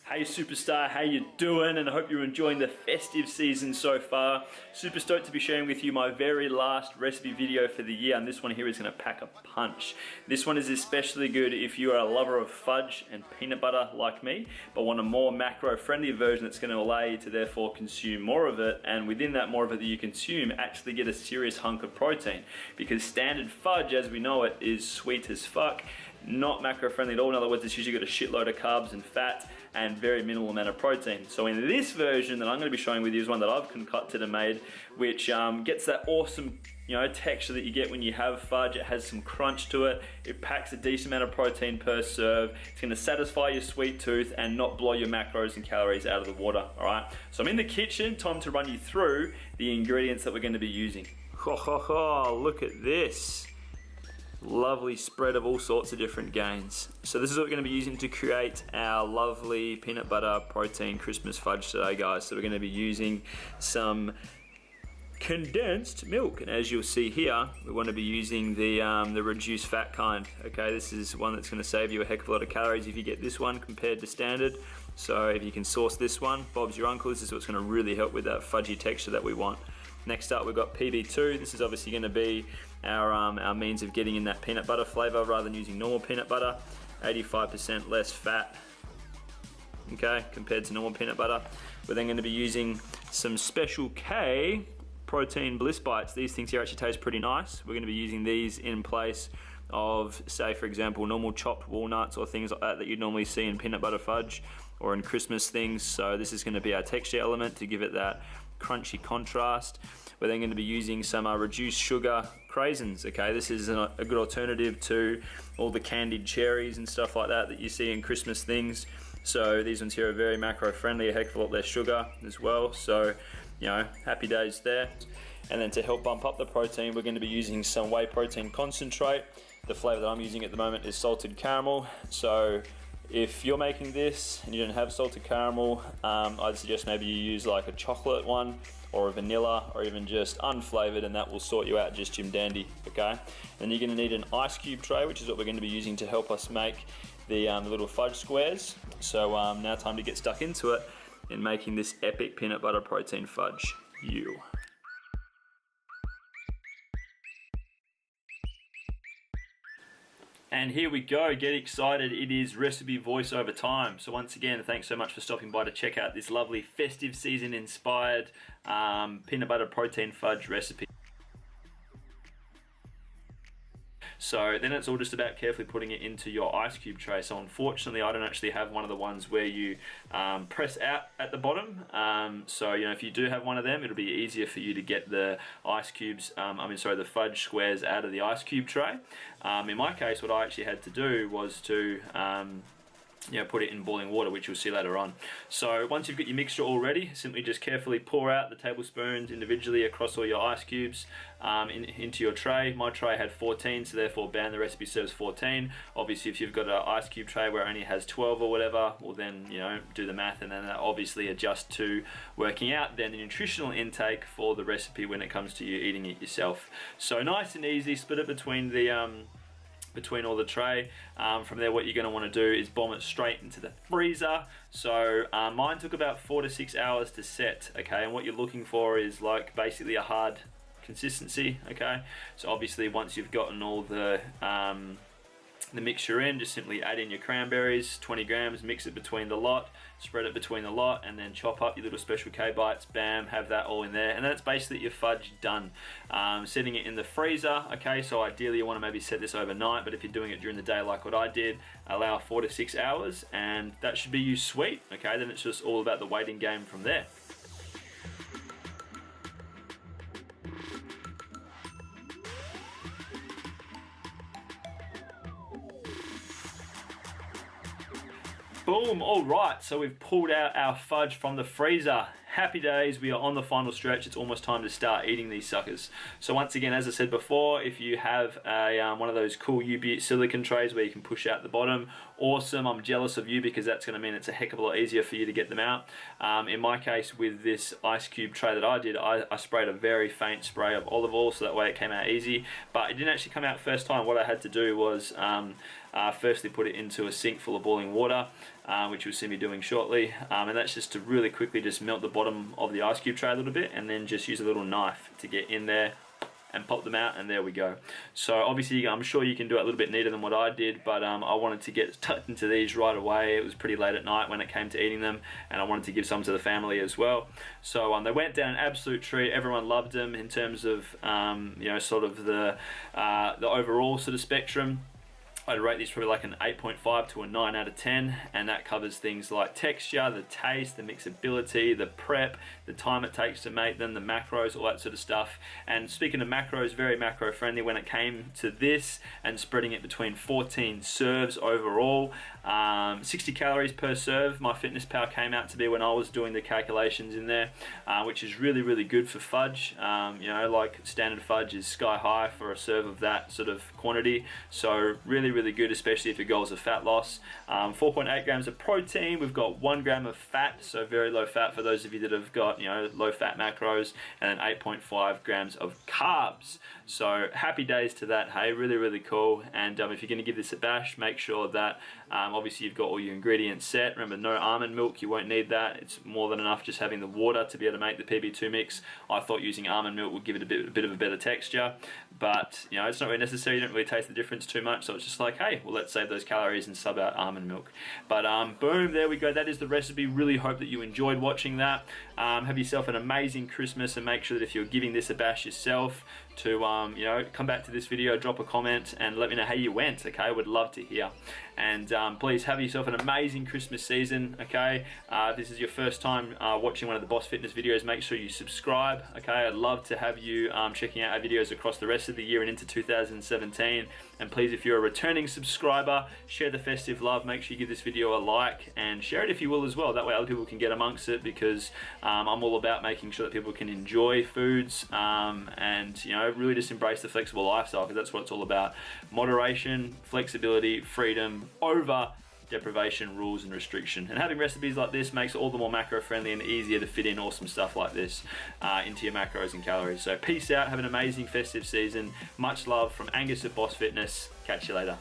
Hey Superstar, how you doing? And I hope you're enjoying the festive season so far. Super stoked to be sharing with you my very last recipe video for the year, and this one here is going to pack a punch. This one is especially good if you are a lover of fudge and peanut butter like me, but want a more macro-friendly version that's going to allow you to therefore consume more of it, and within that more of it that you consume, actually get a serious hunk of protein. Because standard fudge, as we know it, is sweet as fuck, not macro-friendly at all. In other words, it's usually got a shitload of carbs and fat and very minimal amount of protein. So in this version that I'm going to be showing with you is one that I've concocted and made, which gets that awesome texture that you get when you have fudge. It has some crunch to it. It packs a decent amount of protein per serve. It's going to satisfy your sweet tooth and not blow your macros and calories out of the water. All right. So I'm in the kitchen. Time to run you through the ingredients that we're going to be using. Look at this. Lovely spread of all sorts of different gains. So this is what we're going to be using to create our lovely peanut butter protein Christmas fudge today, guys. So we're going to be using some condensed milk, and as you'll see here, we want to be using the reduced fat kind. Okay, this is one that's going to save you a heck of a lot of calories if you get this one compared to standard. So if you can source this one, Bob's your uncle. This is what's going to really help with that fudgy texture that we want. Next up, we've got PB2. This is obviously going to be our means of getting in that peanut butter flavor rather than using normal peanut butter. 85% less fat, okay, compared to normal peanut butter. We're then going to be using some Special K protein bliss bites. These things here actually taste pretty nice. We're going to be using these in place of, say, for example, normal chopped walnuts or things like that that you'd normally see in peanut butter fudge or in Christmas things. So this is going to be our texture element to give it that crunchy contrast. We're then going to be using some reduced sugar craisins. Okay, this is a good alternative to all the candied cherries and stuff like that that you see in Christmas things. So these ones here are very macro friendly, a heck of a lot less sugar as well. So, happy days there. And then to help bump up the protein, we're going to be using some whey protein concentrate. The flavor that I'm using at the moment is salted caramel. So if you're making this and you don't have salted caramel, I'd suggest maybe you use like a chocolate one or a vanilla or even just unflavored, and that will sort you out just Jim Dandy, okay? And you're gonna need an ice cube tray, which is what we're gonna be using to help us make the little fudge squares. So now time to get stuck into it in making this epic peanut butter protein fudge. And here we go, get excited, it is recipe voiceover time. So once again, thanks so much for stopping by to check out this lovely festive season inspired peanut butter protein fudge recipe. So then it's all just about carefully putting it into your ice cube tray. So unfortunately, I don't actually have one of the ones where you press out at the bottom. So if you do have one of them, it'll be easier for you to get the ice cubes, the fudge squares out of the ice cube tray. In my case, what I actually had to do was to put it in boiling water, which you'll see later on. So once you've got your mixture all ready, simply just carefully pour out the tablespoons individually across all your ice cubes into your tray. My tray had 14, so therefore BAM, the recipe serves 14. Obviously, if you've got an ice cube tray where it only has 12 or whatever, well then, do the math and then that obviously adjust to working out then the nutritional intake for the recipe when it comes to you eating it yourself. So nice and easy, split it between all the tray. From there, what you're going to want to do is bomb it straight into the freezer. So mine took about 4 to 6 hours to set, okay, and what you're looking for is like basically a hard consistency, okay. So obviously once you've gotten all the mixture in, just simply add in your cranberries, 20 grams, mix it between the lot, spread it between the lot, and then chop up your little Special K bites, BAM, have that all in there, and that's basically your fudge done. Setting it in the freezer, okay, so ideally you want to maybe set this overnight, but if you're doing it during the day like what I did, allow 4 to 6 hours, and that should be you sweet, okay. Then it's just all about the waiting game from there. Boom, all right, so we've pulled out our fudge from the freezer. Happy days, we are on the final stretch. It's almost time to start eating these suckers. So once again, as I said before, if you have one of those cool U-Butte silicone trays where you can push out the bottom, awesome. I'm jealous of you because that's going to mean it's a heck of a lot easier for you to get them out. In my case, with this ice cube tray that I did, I sprayed a very faint spray of olive oil, so that way it came out easy. But it didn't actually come out first time. What I had to do was firstly put it into a sink full of boiling water, which you'll see me doing shortly, and that's just to really quickly just melt the bottom of the ice cube tray a little bit, and then just use a little knife to get in there and pop them out, and there we go. So obviously I'm sure you can do it a little bit neater than what I did, but I wanted to get tucked into these right away. It was pretty late at night when it came to eating them, and I wanted to give some to the family as well. So they went down an absolute treat. Everyone loved them in terms of you know, sort of the overall sort of spectrum. I'd rate these probably like an 8.5 to a 9 out of 10, and that covers things like texture, the taste, the mixability, the prep, the time it takes to make them, the macros, all that sort of stuff. And speaking of macros, very macro friendly when it came to this, and spreading it between 14 serves overall. 60 calories per serve, MyFitnessPal came out to be when I was doing the calculations in there, which is really, really good for fudge. You know, like standard fudge is sky high for a serve of that sort of quantity, so really good, especially if your goal is a fat loss. 4.8 grams of protein, we've got 1 gram of fat, so very low fat for those of you that have got, you know, low fat macros, and then 8.5 grams of carbs. So happy days to that, hey, really cool. And if you're going to give this a bash, make sure that obviously you've got all your ingredients set. Remember, no almond milk, you won't need that. It's more than enough just having the water to be able to make the PB2 mix. I thought using almond milk would give it a bit of a better texture, but you know, it's not really necessary. You don't really taste the difference too much, so it's just like, hey, well, let's save those calories and sub out almond milk. But boom, there we go. That is the recipe. Really hope that you enjoyed watching that. Have yourself an amazing Christmas, and make sure that if you're giving this a bash yourself, to you know, come back to this video, drop a comment, and let me know how you went. Okay, I would love to hear. And please have yourself an amazing Christmas season. Okay, if this is your first time watching one of the Boss Fitness videos, make sure you subscribe. Okay, I'd love to have you checking out our videos across the rest of the year and into 2017. And please, if you're a returning subscriber, share the festive love. Make sure you give this video a like, and share it if you will as well. That way other people can get amongst it, because I'm all about making sure that people can enjoy foods, and you know, really just embrace the flexible lifestyle, because that's what it's all about. Moderation, flexibility, freedom over deprivation, rules and restriction. And having recipes like this makes it all the more macro friendly and easier to fit in awesome stuff like this into your macros and calories. So peace out, have an amazing festive season. Much love from Angus at Boss Fitness. Catch you later.